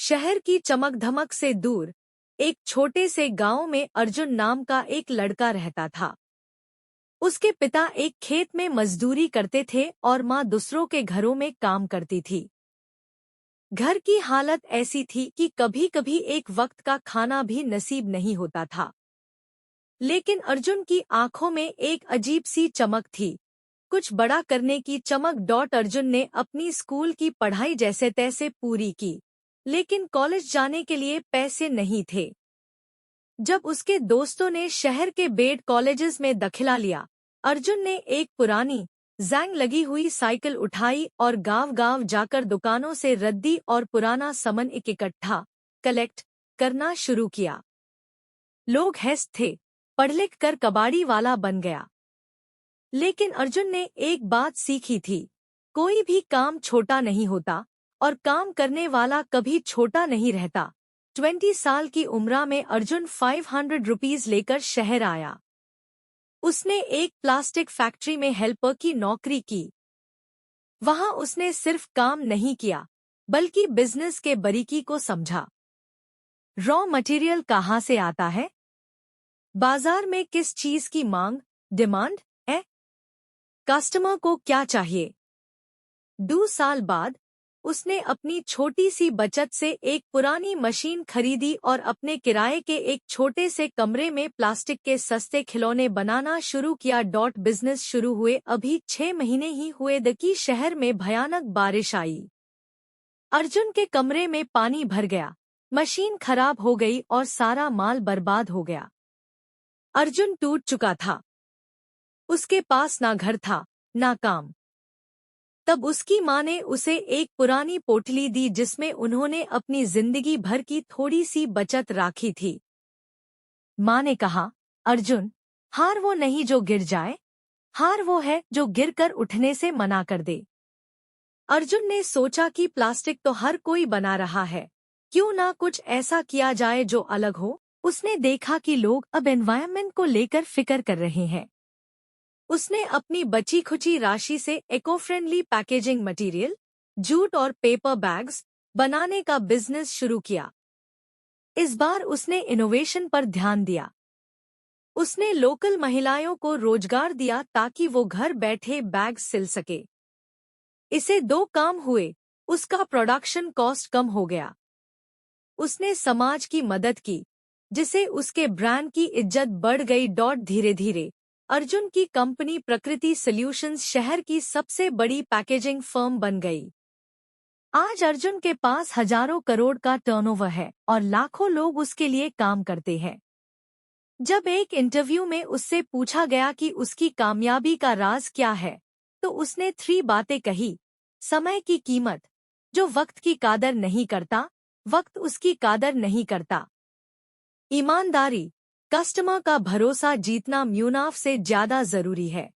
शहर की चमक धमक से दूर एक छोटे से गांव में अर्जुन नाम का एक लड़का रहता था। उसके पिता एक खेत में मजदूरी करते थे और माँ दूसरों के घरों में काम करती थी। घर की हालत ऐसी थी कि कभी कभी एक वक्त का खाना भी नसीब नहीं होता था। लेकिन अर्जुन की आंखों में एक अजीब सी चमक थी, कुछ बड़ा करने की चमक। अर्जुन ने अपनी स्कूल की पढ़ाई जैसे तैसे पूरी की, लेकिन कॉलेज जाने के लिए पैसे नहीं थे। जब उसके दोस्तों ने शहर के बेड कॉलेजेस में दाखिला लिया, अर्जुन ने एक पुरानी जंग लगी हुई साइकिल उठाई और गांव-गांव जाकर दुकानों से रद्दी और पुराना सामान इकट्ठा कलेक्ट करना शुरू किया। लोग हैस थे, पढ़ लिख कर कबाड़ी वाला बन गया। लेकिन अर्जुन ने एक बात सीखी थी, कोई भी काम छोटा नहीं होता और काम करने वाला कभी छोटा नहीं रहता। 20 साल की उम्र में अर्जुन 500 रुपीस लेकर शहर आया। उसने एक प्लास्टिक फैक्ट्री में हेल्पर की नौकरी की। वहां उसने सिर्फ काम नहीं किया, बल्कि बिजनेस के बारीकी को समझा। रॉ मटेरियल कहाँ से आता है, बाजार में किस चीज की मांग डिमांड है, कस्टमर को क्या चाहिए। 2 साल बाद उसने अपनी छोटी सी बचत से एक पुरानी मशीन खरीदी और अपने किराए के एक छोटे से कमरे में प्लास्टिक के सस्ते खिलौने बनाना शुरू किया। बिजनेस शुरू हुए अभी 6 महीने ही हुए कि शहर में भयानक बारिश आई। अर्जुन के कमरे में पानी भर गया, मशीन खराब हो गई और सारा माल बर्बाद हो गया। अर्जुन टूट चुका था। उसके पास ना घर था, ना काम। तब उसकी माँ ने उसे एक पुरानी पोटली दी जिसमें उन्होंने अपनी जिंदगी भर की थोड़ी सी बचत राखी थी। माँ ने कहा, अर्जुन, हार वो नहीं जो गिर जाए, हार वो है जो गिरकर उठने से मना कर दे। अर्जुन ने सोचा कि प्लास्टिक तो हर कोई बना रहा है, क्यों ना कुछ ऐसा किया जाए जो अलग हो। उसने देखा कि लोग अब एनवायरनमेंट को लेकर फिक्र कर रहे हैं। उसने अपनी बची खुची राशि से eco friendly packaging material, jute और पेपर बैग्स बनाने का बिजनेस शुरू किया। इस बार उसने इनोवेशन पर ध्यान दिया। उसने लोकल महिलाओं को रोजगार दिया ताकि वो घर बैठे बैग सिल सके। इसे 2 काम हुए, उसका प्रोडक्शन कॉस्ट कम हो गया। उसने समाज की मदद की, जिससे उसके ब्रांड की इज्जत बढ़ गई। धीरे धीरे अर्जुन की कंपनी प्रकृति सॉल्यूशंस शहर की सबसे बड़ी पैकेजिंग फर्म बन गई। आज अर्जुन के पास हजारों करोड़ का टर्नओवर है और लाखों लोग उसके लिए काम करते हैं। जब एक इंटरव्यू में उससे पूछा गया कि उसकी कामयाबी का राज क्या है, तो उसने 3 बातें कही। समय की कीमत, जो वक्त की कदर नहीं करता, वक्त उसकी कदर नहीं करता। ईमानदारी, कस्टमर का भरोसा जीतना मुनाफे से ज्यादा जरूरी है।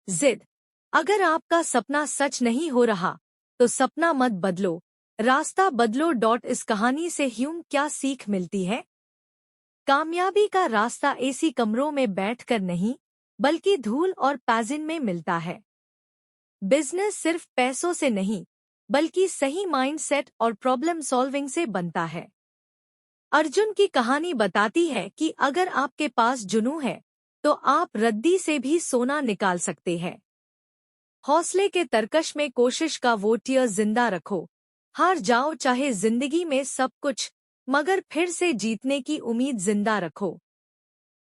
जिद, अगर आपका सपना सच नहीं हो रहा तो सपना मत बदलो, रास्ता बदलो। इस कहानी से ह्यूम क्या सीख मिलती है? कामयाबी का रास्ता एसी कमरों में बैठकर नहीं, बल्कि धूल और पैजिन में मिलता है। बिजनेस सिर्फ पैसों से नहीं, बल्कि सही माइंडसेट और प्रॉब्लम सॉल्विंग से बनता है। अर्जुन की कहानी बताती है कि अगर आपके पास जुनून है, तो आप रद्दी से भी सोना निकाल सकते हैं। हौसले के तरकश में कोशिश का वो टियर जिंदा रखो। हार जाओ चाहे जिंदगी में सब कुछ, मगर फिर से जीतने की उम्मीद जिंदा रखो।